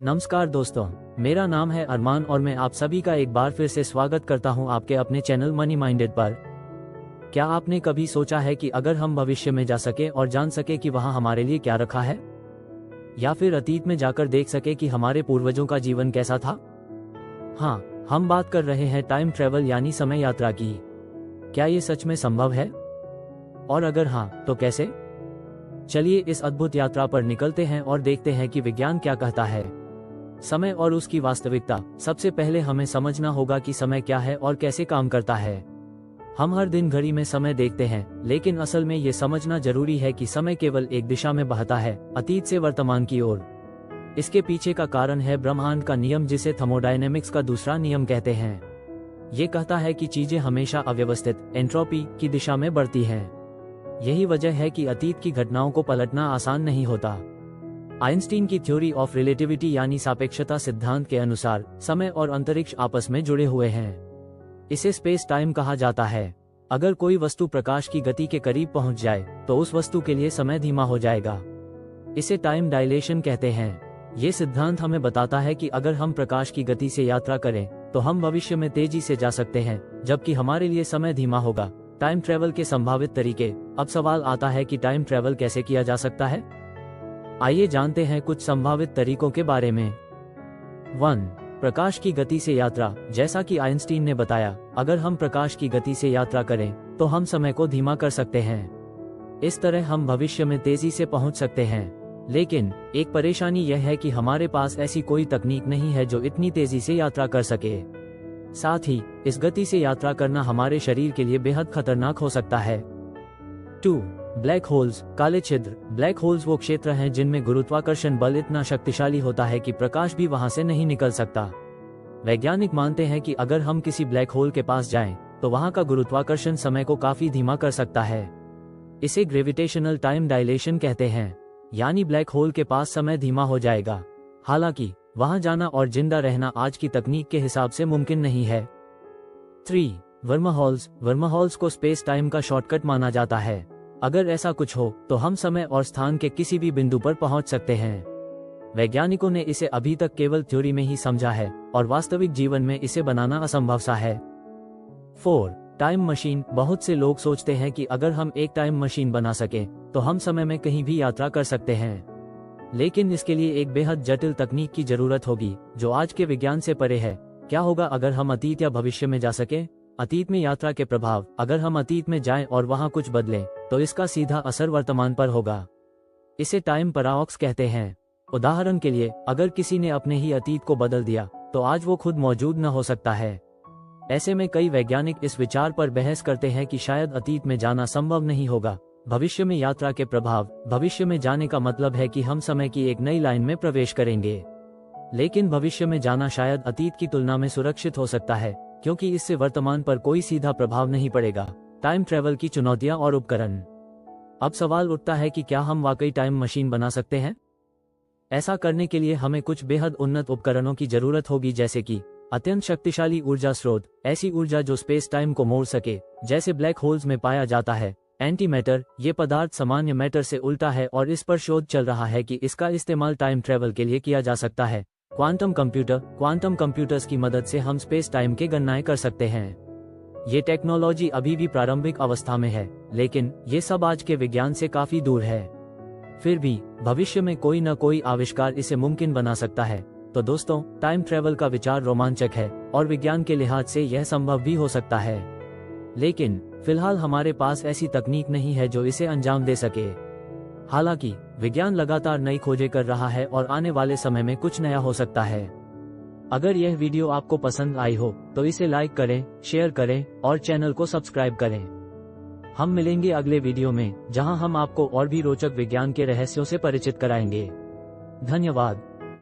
नमस्कार दोस्तों, मेरा नाम है अरमान और मैं आप सभी का एक बार फिर से स्वागत करता हूं आपके अपने चैनल मनी माइंडेड पर। क्या आपने कभी सोचा है कि अगर हम भविष्य में जा सके और जान सके कि वहां हमारे लिए क्या रखा है, या फिर अतीत में जाकर देख सके कि हमारे पूर्वजों का जीवन कैसा था? हाँ, हम बात कर रहे हैं टाइम ट्रेवल यानी समय यात्रा की। क्या ये सच में संभव है, और अगर हाँ तो कैसे? चलिए इस अद्भुत यात्रा पर निकलते हैं और देखते हैं कि विज्ञान क्या कहता है। समय और उसकी वास्तविकता। सबसे पहले हमें समझना होगा कि समय क्या है और कैसे काम करता है। हम हर दिन घड़ी में समय देखते हैं, लेकिन असल में ये समझना जरूरी है कि समय केवल एक दिशा में बहता है, अतीत से वर्तमान की ओर। इसके पीछे का कारण है ब्रह्मांड का नियम, जिसे थर्मोडायनेमिक्स का दूसरा नियम कहते हैं। ये कहता है कि चीजें हमेशा अव्यवस्थित एंट्रोपी की दिशा में बढ़ती हैं। यही वजह है कि अतीत की घटनाओं को पलटना आसान नहीं होता। आइंस्टीन की थ्योरी ऑफ रिलेटिविटी यानी सापेक्षता सिद्धांत के अनुसार समय और अंतरिक्ष आपस में जुड़े हुए हैं। इसे स्पेस टाइम कहा जाता है। अगर कोई वस्तु प्रकाश की गति के करीब पहुंच जाए तो उस वस्तु के लिए समय धीमा हो जाएगा। इसे टाइम डायलेशन कहते हैं। ये सिद्धांत हमें बताता है कि अगर हम प्रकाश की गति से यात्रा करें तो हम भविष्य में तेजी से जा सकते हैं, जबकि हमारे लिए समय धीमा होगा। टाइम ट्रेवल के संभावित तरीके। अब सवाल आता है कि टाइम ट्रेवल कैसे किया जा सकता है। आइए जानते हैं कुछ संभावित तरीकों के बारे में। 1. प्रकाश की गति से यात्रा। जैसा कि आइंस्टीन ने बताया, अगर हम प्रकाश की गति से यात्रा करें तो हम समय को धीमा कर सकते हैं। इस तरह हम भविष्य में तेजी से पहुंच सकते हैं। लेकिन एक परेशानी यह है कि हमारे पास ऐसी कोई तकनीक नहीं है जो इतनी तेजी से यात्रा कर सके। साथ ही इस गति से यात्रा करना हमारे शरीर के लिए बेहद खतरनाक हो सकता है। 2. ब्लैक होल्स, काले छिद्र। ब्लैक होल्स वो क्षेत्र हैं जिनमें गुरुत्वाकर्षण बल इतना शक्तिशाली होता है कि प्रकाश भी वहां से नहीं निकल सकता। वैज्ञानिक मानते हैं कि अगर हम किसी ब्लैक होल के पास जाएं, तो वहां का गुरुत्वाकर्षण समय को काफी धीमा कर सकता है। इसे ग्रेविटेशनल टाइम डायलेशन कहते हैं, यानी ब्लैक होल के पास समय धीमा हो जाएगा। हालांकि वहां जाना और जिंदा रहना आज की तकनीक के हिसाब से मुमकिन नहीं है। 3. वर्महोल्स। वर्महोल्स को स्पेस टाइम का शॉर्टकट माना जाता है। अगर ऐसा कुछ हो तो हम समय और स्थान के किसी भी बिंदु पर पहुंच सकते हैं। वैज्ञानिकों ने इसे अभी तक केवल थ्योरी में ही समझा है और वास्तविक जीवन में इसे बनाना असंभव सा है। 4. Time machine. बहुत से लोग सोचते हैं कि अगर हम एक टाइम मशीन बना सकें तो हम समय में कहीं भी यात्रा कर सकते हैं। लेकिन इसके लिए एक बेहद जटिल तकनीक की जरूरत होगी, जो आज के विज्ञान से परे है। क्या होगा अगर हम अतीत या भविष्य में जा सके? अतीत में यात्रा के प्रभाव। अगर हम अतीत में जाएं और वहां कुछ बदलें तो इसका सीधा असर वर्तमान पर होगा। इसे टाइम पैराडॉक्स कहते हैं। उदाहरण के लिए, अगर किसी ने अपने ही अतीत को बदल दिया तो आज वो खुद मौजूद न हो सकता है। ऐसे में कई वैज्ञानिक इस विचार पर बहस करते हैं कि शायद अतीत में जाना संभव नहीं होगा। भविष्य में यात्रा के प्रभाव। भविष्य में जाने का मतलब है कि हम समय की एक नई लाइन में प्रवेश करेंगे। लेकिन भविष्य में जाना शायद अतीत की तुलना में सुरक्षित हो सकता है, क्योंकि इससे वर्तमान पर कोई सीधा प्रभाव नहीं पड़ेगा। टाइम ट्रेवल की चुनौतियां और उपकरण। अब सवाल उठता है कि क्या हम वाकई टाइम मशीन बना सकते हैं? ऐसा करने के लिए हमें कुछ बेहद उन्नत उपकरणों की जरूरत होगी, जैसे कि अत्यंत शक्तिशाली ऊर्जा स्रोत, ऐसी ऊर्जा जो स्पेस टाइम को मोड़ सके, जैसे ब्लैक होल्स में पाया जाता है। एंटी मैटर, ये पदार्थ सामान्य मैटर से उल्टा है और इस पर शोध चल रहा है कि इसका इस्तेमाल टाइम ट्रेवल के लिए किया जा सकता है। Quantum computer. क्वांटम कंप्यूटर्स की मदद से हम स्पेस टाइम के गणनाएं कर सकते हैं। ये टेक्नोलॉजी अभी भी प्रारंभिक अवस्था में है, लेकिन ये सब आज के विज्ञान से काफी दूर है। फिर भी भविष्य में कोई न कोई आविष्कार इसे मुमकिन बना सकता है। तो दोस्तों, टाइम ट्रेवल का विचार रोमांचक है और विज्ञान के लिहाज से यह संभव भी हो सकता है। लेकिन फिलहाल हमारे पास ऐसी तकनीक नहीं है जो इसे अंजाम दे सके। हालांकि विज्ञान लगातार नई खोजें कर रहा है और आने वाले समय में कुछ नया हो सकता है। अगर यह वीडियो आपको पसंद आई हो तो इसे लाइक करें, शेयर करें और चैनल को सब्सक्राइब करें। हम मिलेंगे अगले वीडियो में, जहां हम आपको और भी रोचक विज्ञान के रहस्यों से परिचित कराएंगे। धन्यवाद।